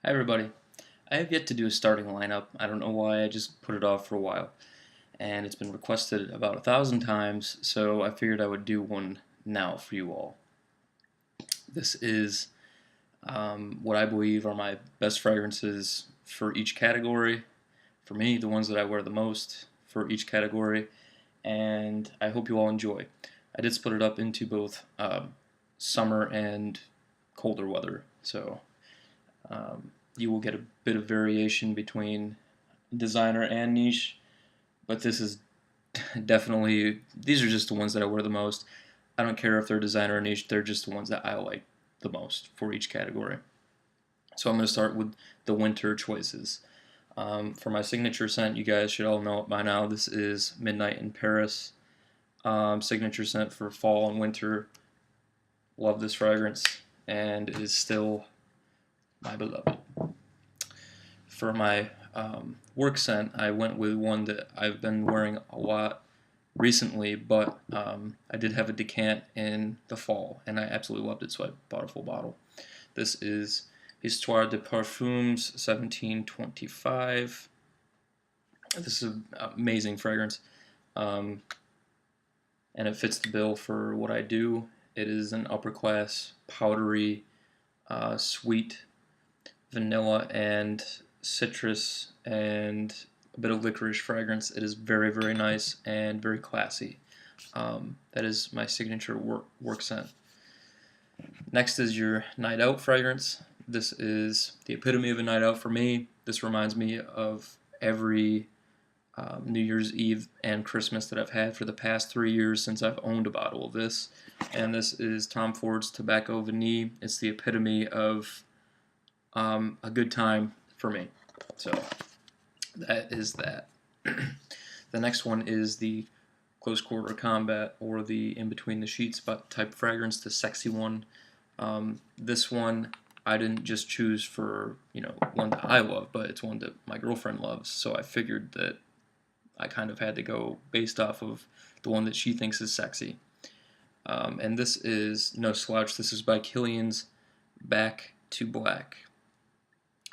Hi everybody. I have yet to do a starting lineup. I don't know why, I just put it off for a while. And it's been requested about 1,000 times, so I figured I would do one now for you all. This is what I believe are my best fragrances for each category. For me, the ones that I wear the most for each category, and I hope you all enjoy. I did split it up into both summer and colder weather, so you will get a bit of variation between designer and niche, but this is definitely, these are just the ones that I wear the most. I don't care if they're designer or niche, they're just the ones that I like the most for each category. So I'm going to start with the winter choices. For my signature scent, you guys should all know it by now. This is Midnight in Paris. Signature scent for fall and winter. Love this fragrance, and it is still my beloved. For my work scent, I went with one that I've been wearing a lot recently, but I did have a decant in the fall, and I absolutely loved it, so I bought a full bottle. This is Histoire de Parfums 1725. This is an amazing fragrance, and it fits the bill for what I do. It is an upper class, powdery, sweet vanilla and citrus and a bit of licorice fragrance. It is very, very nice and very classy. That is my signature work scent. Next is your night out fragrance. This is the epitome of a night out for me. This reminds me of every New Year's Eve and Christmas that I've had for the past 3 years since I've owned a bottle of this. And this is Tom Ford's Tobacco Vanille. It's the epitome of a good time for me. So that is that. The next one is the close quarter combat, or the in between the sheets type fragrance, the sexy one. This one I didn't just choose for one that I love, but it's one that my girlfriend loves. So I figured that I kind of had to go based off of the one that she thinks is sexy. And this is no slouch. This is by Killian's Back to Black.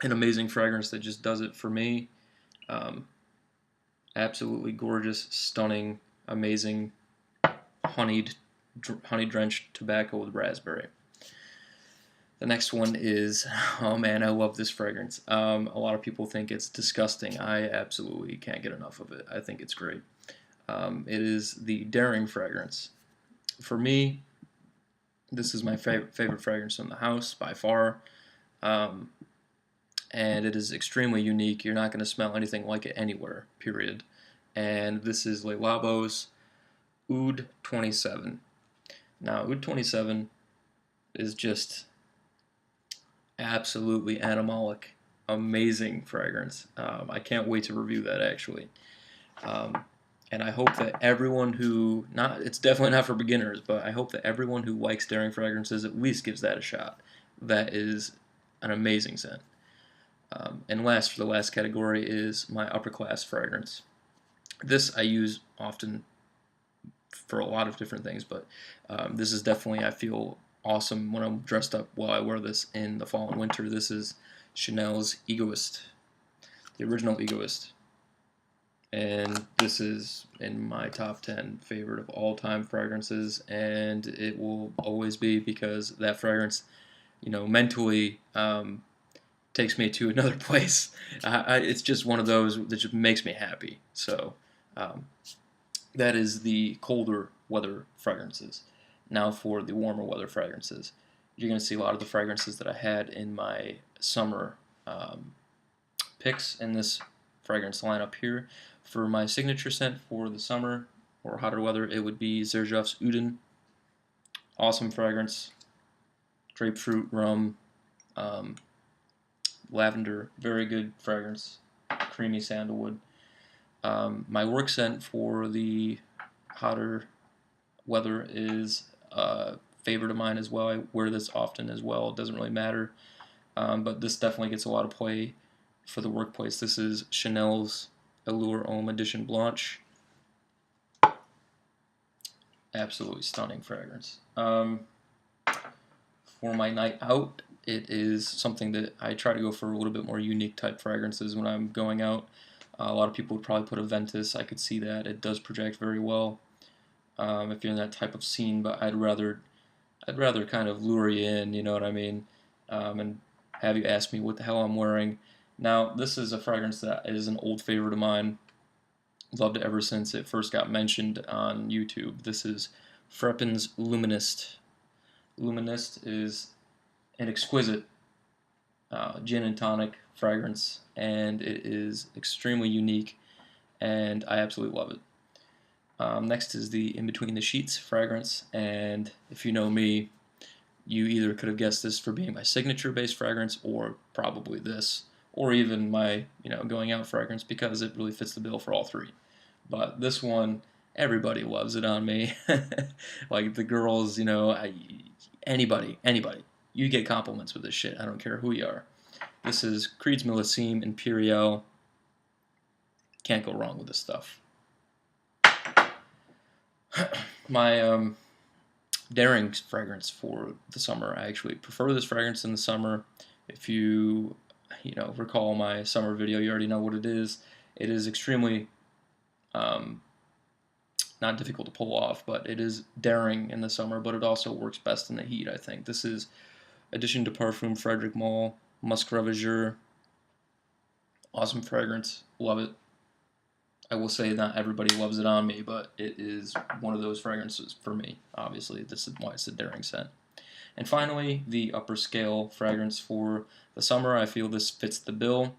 An amazing fragrance that just does it for me. Absolutely gorgeous, stunning, amazing honey drenched tobacco with raspberry. The next one is, oh man, I love this fragrance. A lot of people think it's disgusting. I absolutely can't get enough of it. I think it's great. It is the Daring fragrance. For me, this is my favorite fragrance in the house by far. And it is extremely unique. You're not going to smell anything like it anywhere, period. And this is Le Labo's Oud 27. Now, Oud 27 is just absolutely animalic, amazing fragrance. I can't wait to review that, actually. And I hope that everyone who, it's definitely not for beginners, but I hope that everyone who likes Daring fragrances at least gives that a shot. That is an amazing scent. And last, for the last category, is my upper class fragrance. This I use often for a lot of different things, but this is definitely, I feel awesome when I'm dressed up while I wear this in the fall and winter. This is Chanel's Egoist, the original Egoist. And this is in my top 10 favorite of all time fragrances, and it will always be, because that fragrance, mentally takes me to another place. It's just one of those that just makes me happy. So that is the colder weather fragrances. Now for the warmer weather fragrances. You're going to see a lot of the fragrances that I had in my summer picks in this fragrance lineup here. For my signature scent for the summer or hotter weather, it would be Xerjoff's Uden. Awesome fragrance. Grapefruit, rum, lavender, very good fragrance, creamy sandalwood. My work scent for the hotter weather is a favorite of mine as well. I wear this often as well. It doesn't really matter, but this definitely gets a lot of play for the workplace. This is Chanel's Allure Homme Edition Blanche. Absolutely stunning fragrance. For my night out, It is something that I try to go for a little bit more unique type fragrances when I'm going out. A lot of people would probably put a Ventus. I could see that. It does project very well if you're in that type of scene, but I'd rather kind of lure you in, you know what I mean, and have you ask me what the hell I'm wearing. Now, this is a fragrance that is an old favorite of mine. Loved it ever since it first got mentioned on YouTube. This is Freppen's Luminist. Luminist is an exquisite gin and tonic fragrance, and it is extremely unique, and I absolutely love it. Next is the In Between the Sheets fragrance, and if you know me, you either could have guessed this for being my signature base fragrance, or probably this, or even my going out fragrance, because it really fits the bill for all three. But this one, everybody loves it on me. Like the girls, anybody. You get compliments with this shit. I don't care who you are. This is Creed's Millesime Imperial. Can't go wrong with this stuff. My daring fragrance for the summer. I actually prefer this fragrance in the summer. If you recall my summer video, you already know what it is. It is extremely not difficult to pull off, but it is daring in the summer, but it also works best in the heat, I think. This is Addition de Parfum Frederic Malle Musk Ravageur. Awesome fragrance. Love it. I will say not everybody loves it on me, but it is one of those fragrances for me, obviously. This is why it's a daring scent. And finally, the upper scale fragrance for the summer. I feel this fits the bill.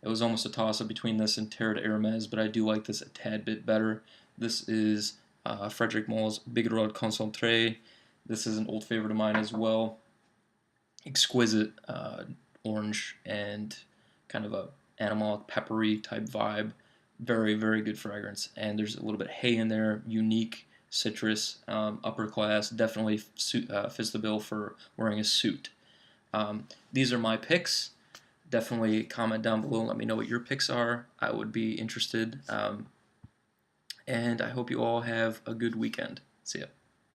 It was almost a toss-up between this and Terre d'Hermès, but I do like this a tad bit better. This is Frederic Malle's Bigarade Concentré. This is an old favorite of mine as well. Exquisite orange and kind of a animalic peppery type vibe. Very, very good fragrance. And there's a little bit of hay in there, unique citrus, upper class. Definitely fits the bill for wearing a suit. These are my picks. Definitely comment down below and let me know what your picks are. I would be interested. And I hope you all have a good weekend. See ya.